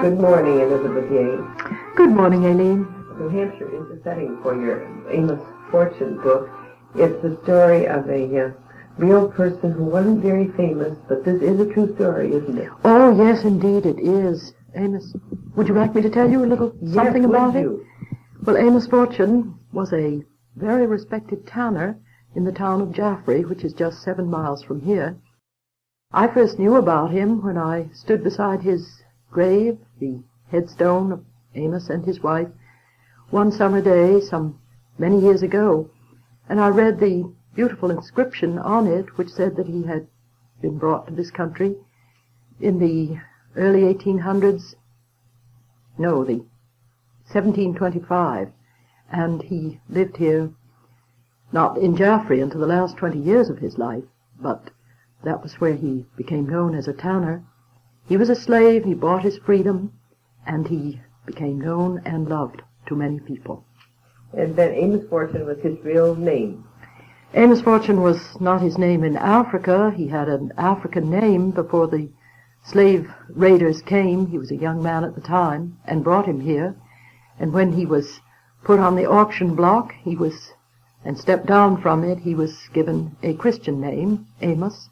Good morning, Elizabeth Yates. Good morning, Aileen. New Hampshire is the setting for your Amos Fortune book. It's the story of a real person who wasn't very famous, but this is a true story, isn't it? Oh, yes, indeed it is. Amos, would you like me to tell you a little something about it? Well, Amos Fortune was a very respected tanner in the town of Jaffrey, which is just 7 miles from here. I first knew about him when I stood beside his grave, the headstone of Amos and his wife, one summer day some many years ago, and I read the beautiful inscription on it which said that he had been brought to this country in the early 1800s, no, the 1725, and he lived here not in Jaffrey until the last 20 years of his life, but that was where he became known as a tanner. He was a slave, he bought his freedom, and he became known and loved to many people. And then Amos Fortune was his real name. Amos Fortune was not his name in Africa. He had an African name before the slave raiders came. He was a young man at the time and brought him here. And when he was put on the auction block, and stepped down from it, he was given a Christian name, Amos.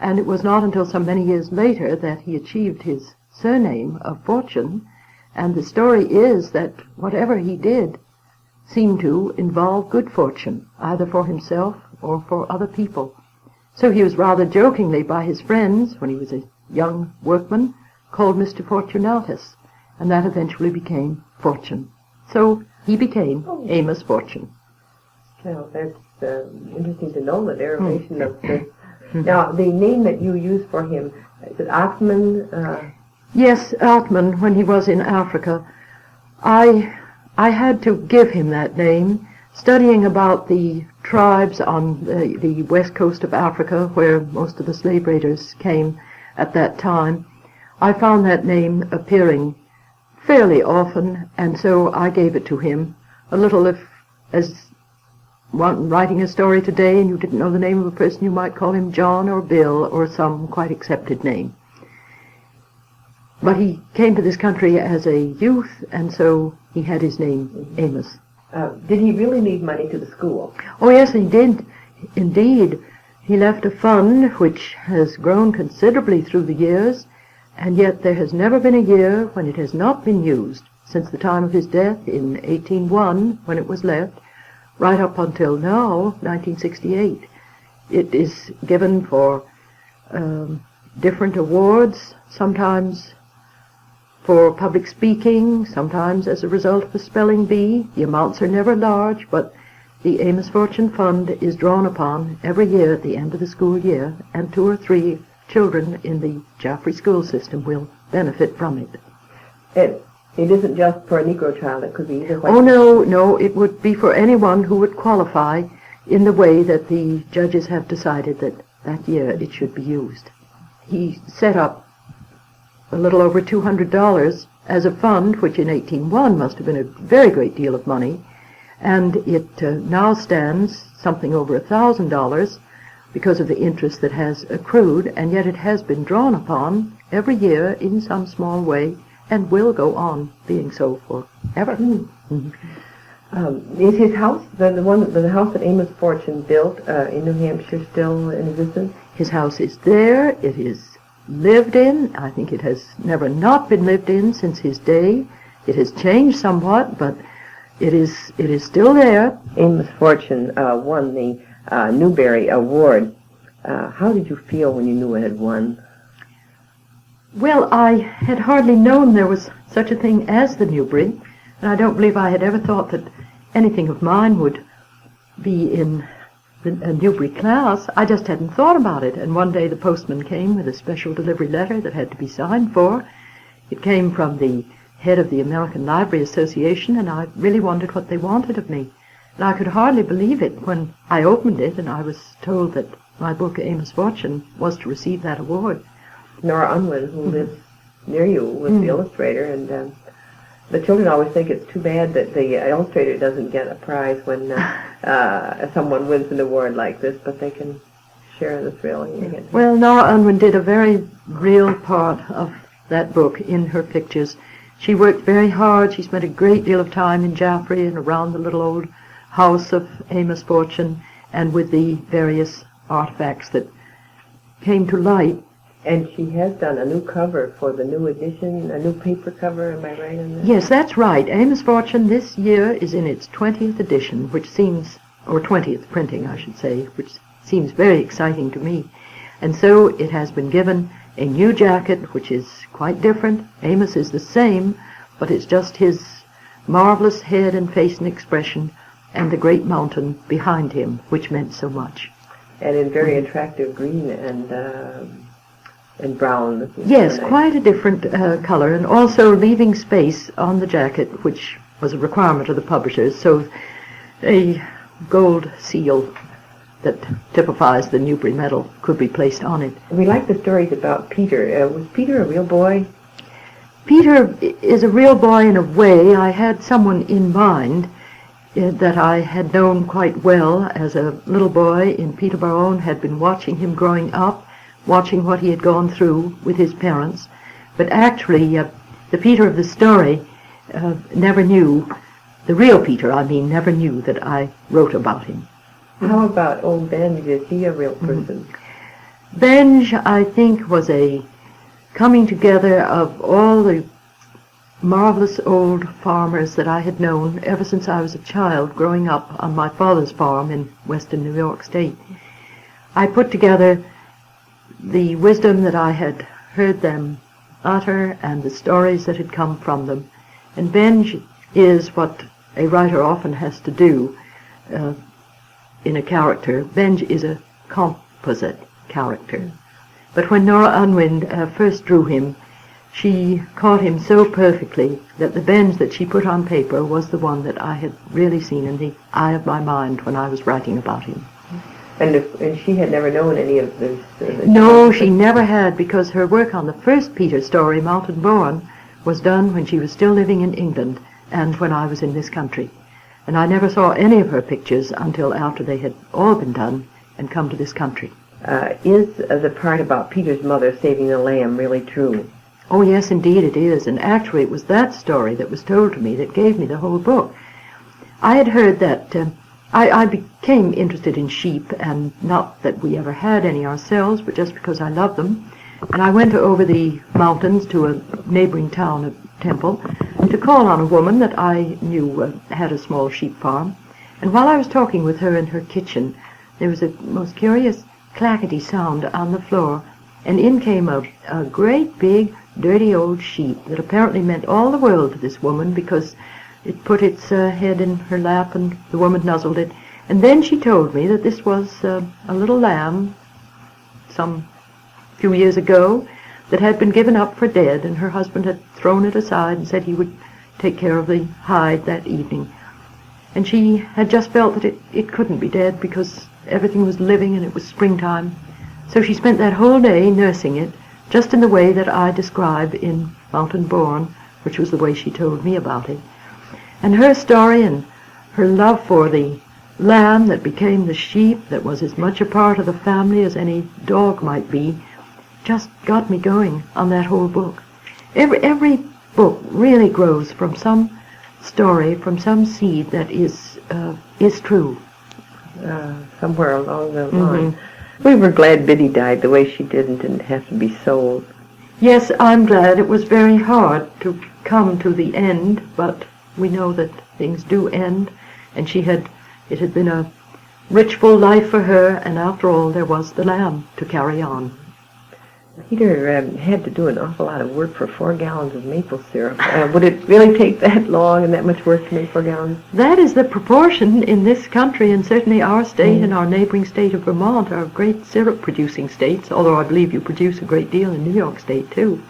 And it was not until some many years later that he achieved his surname of Fortune. And the story is that whatever he did seemed to involve good fortune, either for himself or for other people. So he was rather jokingly by his friends, when he was a young workman, called Mr. Fortunatus, and that eventually became Fortune. So he became Amos Fortune. Well, that's interesting to know the derivation of this. Now, the name that you used for him, is it Atman? Yes, Atman, when he was in Africa. I had to give him that name, studying about the tribes on the west coast of Africa, where most of the slave raiders came at that time. I found that name appearing fairly often, and so I gave it to him, a little as one writing a story today and you didn't know the name of a person, you might call him John or Bill or some quite accepted name. But he came to this country as a youth, and so he had his name Amos. Did he really leave money to the school? Oh, yes, he did. Indeed. He left a fund which has grown considerably through the years, and yet there has never been a year when it has not been used since the time of his death in 1801, when it was left, right up until now, 1968. It is given for different awards, sometimes for public speaking, sometimes as a result of a spelling bee. The amounts are never large, but the Amos Fortune Fund is drawn upon every year at the end of the school year, and 2 or 3 children in the Jaffrey school system will benefit from it. It isn't just for a Negro child, it could be either white. Oh, no, it would be for anyone who would qualify in the way that the judges have decided that year it should be used. He set up a little over $200 as a fund, which in 1801 must have been a very great deal of money, and it now stands something over $1,000 because of the interest that has accrued, and yet it has been drawn upon every year in some small way, and will go on being so forever. Is his house, the house that Amos Fortune built in New Hampshire, still in existence? His house is there. It is lived in. I think it has never not been lived in since his day. It has changed somewhat, but it is still there. Amos Fortune won the Newbery Award. How did you feel when you knew it had won? Well, I had hardly known there was such a thing as the Newbery, and I don't believe I had ever thought that anything of mine would be in a Newbery class. I just hadn't thought about it, and one day the postman came with a special delivery letter that had to be signed for. It came from the head of the American Library Association, and I really wondered what they wanted of me. And I could hardly believe it when I opened it, and I was told that my book, Amos Fortune, was to receive that award. Nora Unwin, who lives near you, was the illustrator, and the children always think it's too bad that the illustrator doesn't get a prize when someone wins an award like this, but they can share the thrill. Well, Nora Unwin did a very real part of that book in her pictures. She worked very hard. She spent a great deal of time in Jaffrey and around the little old house of Amos Fortune and with the various artifacts that came to light. And she has done a new cover for the new edition, a new paper cover, am I right on that? Yes, that's right. Amos Fortune this year is in its 20th edition, which seems, or 20th printing, I should say, which seems very exciting to me. And so it has been given a new jacket, which is quite different. Amos is the same, but it's just his marvelous head and face and expression and the great mountain behind him, which meant so much. And in very attractive green and brown. Yes, quite a different color, and also leaving space on the jacket, which was a requirement of the publishers, so a gold seal that typifies the Newbery medal could be placed on it. We like the stories about Peter. Was Peter a real boy? Peter is a real boy in a way. I had someone in mind that I had known quite well as a little boy in Peterborough and had been watching him growing up, watching what he had gone through with his parents. But actually, the Peter of the story never knew, the real Peter, I mean, never knew that I wrote about him. How about old Benj? Is he a real person? Benj, I think, was a coming together of all the marvelous old farmers that I had known ever since I was a child, growing up on my father's farm in western New York State. I put together the wisdom that I had heard them utter and the stories that had come from them. And Benj is what a writer often has to do in a character. Benj is a composite character. But when Nora Unwind first drew him, she caught him so perfectly that the Benj that she put on paper was the one that I had really seen in the eye of my mind when I was writing about him. And she had never known any of this? No, she never had, because her work on the first Peter story, Mountain Born, was done when she was still living in England and when I was in this country. And I never saw any of her pictures until after they had all been done and come to this country. Is the part about Peter's mother saving the lamb really true? Oh, yes, indeed it is. And actually it was that story that was told to me that gave me the whole book. I had heard that I became interested in sheep, and not that we ever had any ourselves, but just because I loved them. And I went over the mountains to a neighboring town, a temple, to call on a woman that I knew had a small sheep farm. And while I was talking with her in her kitchen, there was a most curious clackety sound on the floor, and in came a great big dirty old sheep that apparently meant all the world to this woman, because it put its head in her lap and the woman nuzzled it. And then she told me that this was a little lamb some few years ago that had been given up for dead, and her husband had thrown it aside and said he would take care of the hide that evening. And she had just felt that it couldn't be dead because everything was living and it was springtime. So she spent that whole day nursing it, just in the way that I describe in Mountain Born, which was the way she told me about it. And her story and her love for the lamb that became the sheep, that was as much a part of the family as any dog might be, just got me going on that whole book. Every book really grows from some story, from some seed that is true. Somewhere along the line. We were glad Biddy died the way she did and didn't have to be sold. Yes, I'm glad. It was very hard to come to the end, but we know that things do end, and it had been a rich, full life for her, and after all, there was the lamb to carry on. Peter had to do an awful lot of work for 4 gallons of maple syrup. Would it really take that long and that much work to make 4 gallons? That is the proportion in this country, and certainly our state and our neighboring state of Vermont are great syrup-producing states, although I believe you produce a great deal in New York State, too.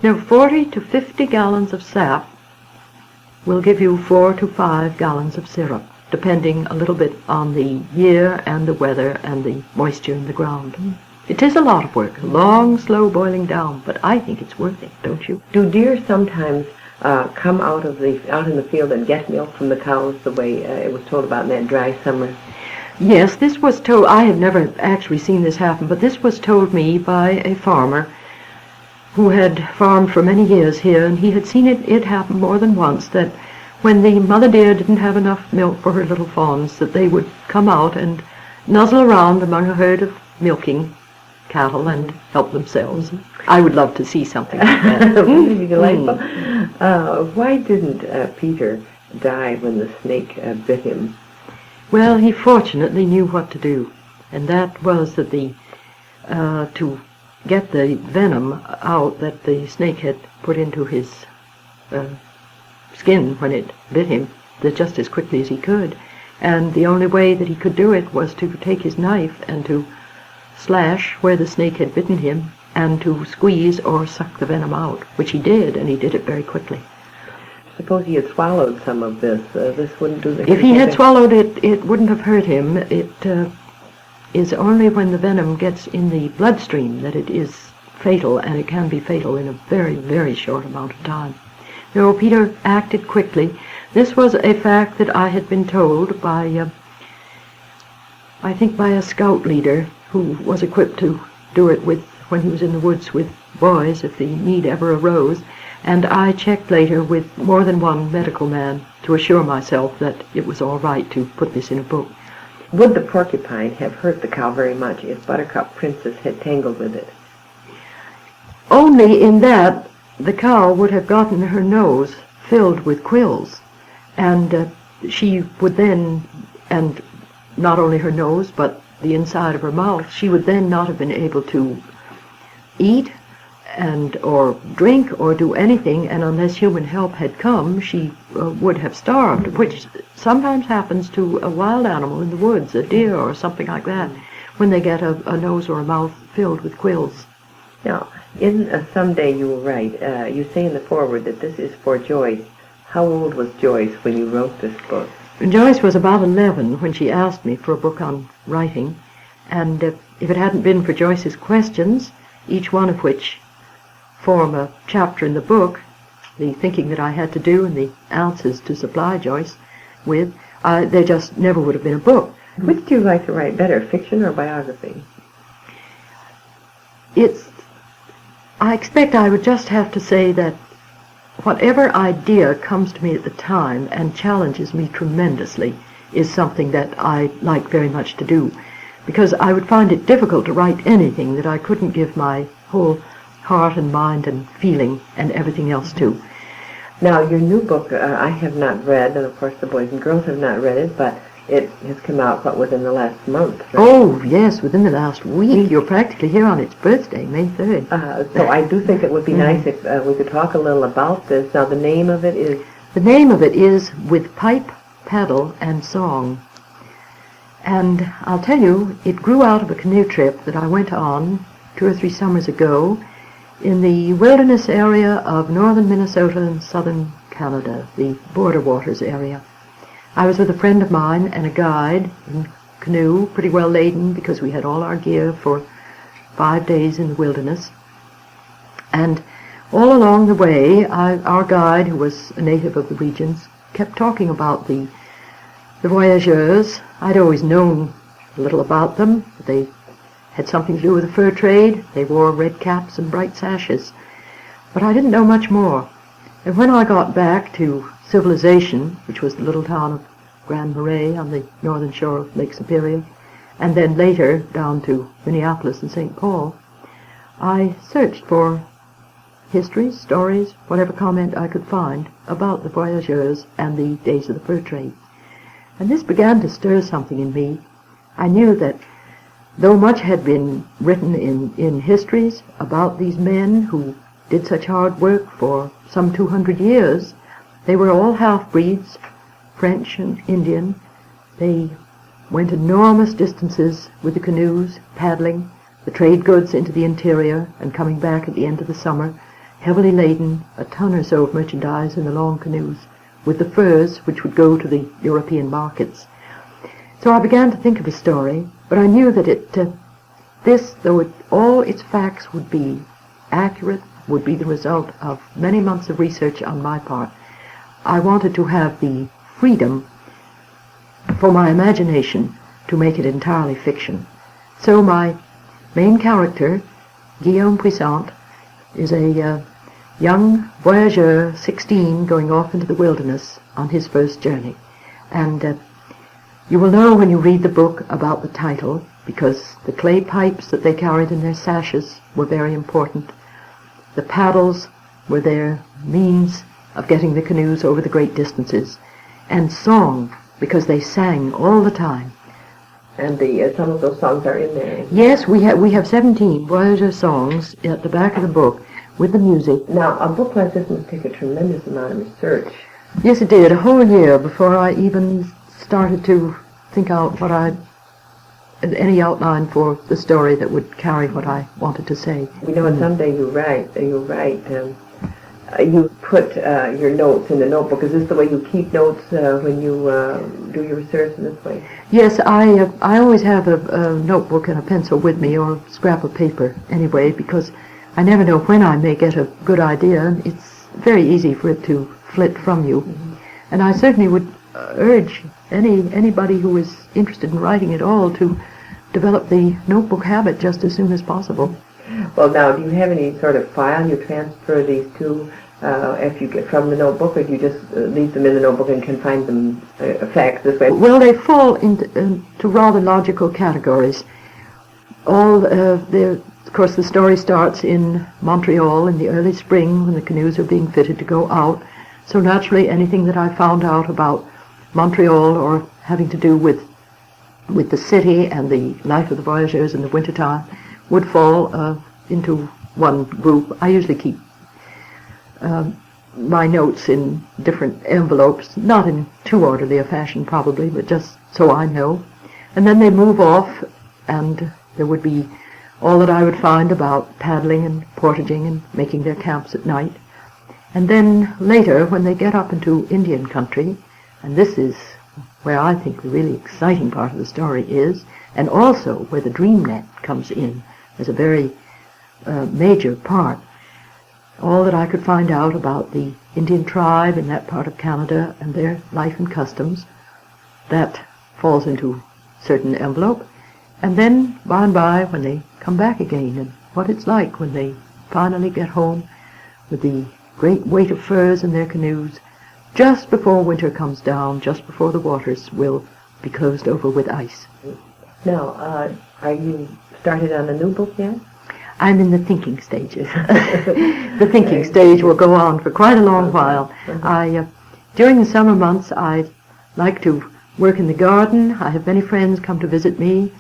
Now, 40 to 50 gallons of sap will give you 4 to 5 gallons of syrup, depending a little bit on the year and the weather and the moisture in the ground. It is a lot of work, long, slow boiling down, but I think it's worth it, don't you? Do deer sometimes come out in the field and get milk from the cows the way it was told about in that dry summer? Yes, this was told. I have never actually seen this happen, but this was told me by a farmer who had farmed for many years here, and he had seen it happen more than once, that when the mother deer didn't have enough milk for her little fawns, that they would come out and nuzzle around among a herd of milking cattle and help themselves. I would love to see something like that. Wouldn't it be delightful? Why didn't Peter die when the snake bit him? Well, he fortunately knew what to do, and that was that to get the venom out that the snake had put into his skin when it bit him, just as quickly as he could. And the only way that he could do it was to take his knife and to slash where the snake had bitten him and to squeeze or suck the venom out, which he did, and he did it very quickly. Suppose he had swallowed some of this. This wouldn't do the... If he had swallowed it, it wouldn't have hurt him. It is only when the venom gets in the bloodstream that it is fatal, and it can be fatal in a very, very short amount of time. No, Peter acted quickly. This was a fact that I had been told by, I think by a scout leader who was equipped to do it with when he was in the woods with boys if the need ever arose, and I checked later with more than one medical man to assure myself that it was all right to put this in a book. Would the porcupine have hurt the cow very much if Buttercup Princess had tangled with it? Only in that the cow would have gotten her nose filled with quills, and she would then, and not only her nose but the inside of her mouth, she would then not have been able to eat and or drink or do anything, and unless human help had come, she would have starved, which sometimes happens to a wild animal in the woods, a deer or something like that, when they get a nose or a mouth filled with quills. Now, in Someday You Will Write, you say in the foreword that this is for Joyce. How old was Joyce when you wrote this book? Joyce was about 11 when she asked me for a book on writing, and if it hadn't been for Joyce's questions, each one of which form a chapter in the book, the thinking that I had to do and the answers to supply Joyce with, there just never would have been a book. Which do you like to write better, fiction or biography? I expect I would just have to say that whatever idea comes to me at the time and challenges me tremendously is something that I like very much to do, because I would find it difficult to write anything that I couldn't give my whole heart and mind and feeling and everything else to. Now, your new book, I have not read, and of course the boys and girls have not read it, but it has come out, within the last month? Right? Oh, yes, within the last week. You're practically here on its birthday, May 3rd. So I do think it would be nice if we could talk a little about this. Now, the name of it is? The name of it is With Pipe, Paddle, and Song. And I'll tell you, it grew out of a canoe trip that I went on 2 or 3 summers ago in the wilderness area of northern Minnesota and southern Canada, the border waters area. I was with a friend of mine and a guide in a canoe, pretty well laden because we had all our gear for 5 days in the wilderness. And all along the way, our guide, who was a native of the regions, kept talking about the voyageurs. I'd always known a little about them. They had something to do with the fur trade. They wore red caps and bright sashes. But I didn't know much more. And when I got back to Civilization, which was the little town of Grand Marais on the northern shore of Lake Superior, and then later down to Minneapolis and St. Paul, I searched for histories, stories, whatever comment I could find about the voyageurs and the days of the fur trade. And this began to stir something in me. I knew that though much had been written in histories about these men who did such hard work for some 200 years, they were all half-breeds, French and Indian. They went enormous distances with the canoes, paddling the trade goods into the interior and coming back at the end of the summer, heavily laden, a ton or so of merchandise in the long canoes, with the furs which would go to the European markets. So I began to think of a story, but I knew that all its facts would be accurate, would be the result of many months of research on my part, I wanted to have the freedom for my imagination to make it entirely fiction. So my main character, Guillaume Puissant, is a young voyageur, 16, going off into the wilderness on his first journey. And you will know when you read the book about the title, because the clay pipes that they carried in their sashes were very important. The paddles were their means of getting the canoes over the great distances. And song, because they sang all the time. And some of those songs are in there. Yes, we have 17 voyageur songs at the back of the book with the music. Now, a book like this must take a tremendous amount of research. Yes, it did. A whole year before I even started to think out any outline for the story that would carry what I wanted to say. We know someday you write. You put your notes in the notebook. Is this the way you keep notes when you do your research in this way? Yes, I always have a notebook and a pencil with me, or a scrap of paper anyway, because I never know when I may get a good idea. It's very easy for it to flit from you. Mm-hmm. And I certainly would urge anybody who is interested in writing at all to develop the notebook habit just as soon as possible. Well, now, do you have any sort of file you transfer these to if you get from the notebook, or do you just leave them in the notebook and can find them facts this way? Well, they fall into rather logical categories. Of course, the story starts in Montreal in the early spring when the canoes are being fitted to go out. So naturally, anything that I found out about Montreal or having to do with the city and the life of the voyageurs in the wintertime would fall into one group. I usually keep my notes in different envelopes, not in too orderly a fashion probably, but just so I know. And then they move off, and there would be all that I would find about paddling and portaging and making their camps at night. And then later, when they get up into Indian country, and this is where I think the really exciting part of the story is, and also where the dream net comes in as a very major part. All that I could find out about the Indian tribe in that part of Canada and their life and customs, that falls into certain envelope. And then, by and by, when they come back again, and what it's like when they finally get home with the great weight of furs in their canoes, just before winter comes down, just before the waters will be closed over with ice. Now, are you started on a new book yet? I'm in the thinking stages. The thinking stage will go on for quite a long while. During the summer months, I like to work in the garden. I have many friends come to visit me,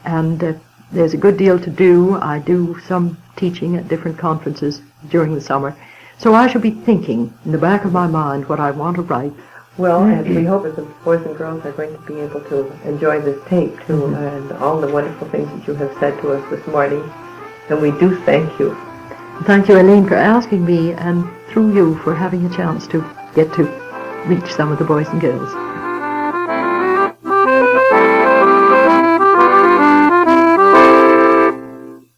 and there's a good deal to do. I do some teaching at different conferences during the summer. So I shall be thinking in the back of my mind what I want to write. Well, and we hope that the boys and girls are going to be able to enjoy this tape, too, and all the wonderful things that you have said to us this morning. And we do thank you. Thank you, Eileen, for asking me, and through you for having a chance to get to reach some of the boys and girls.